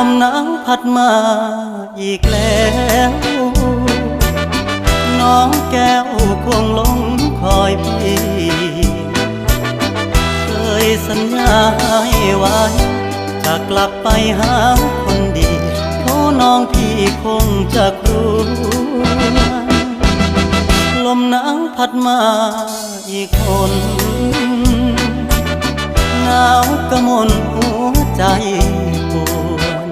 มหนาวพัดมาอีกแล้วน้องแก้วคงหลงคอยพี่เคยสัญญาให้ไว้จะกลับไปหาคนดีเพราะน้องพี่คงจะกลัวลมหนาวพัดมาอีกคนหนาวกระมนหัวใจปวด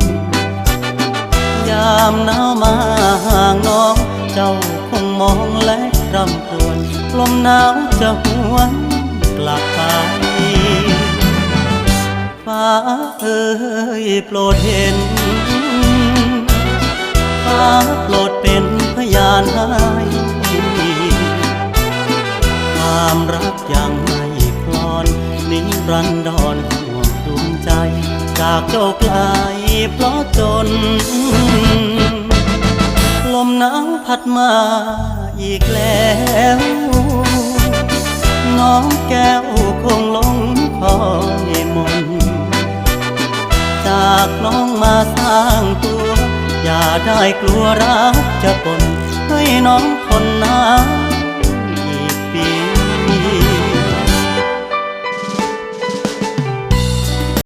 ยามหนาวมาห่างน้องเจ้าคงมองและรำครวญลมหนาวจะหวนกลับไปฟ้าเอ่ยโปรดเห็นฟ้าโปรดเป็นพยานให้ความรักยังไม่คลอนนิรันดรห่วงดวงใจจากเจ้าไกลเพราะจนลมหนาวพัดมาอีกแล้วน้องแก้วคงหลงคอยมนจากน้องมาสร้างตัวอย่าได้กลัวรักจะปนให้น้องพ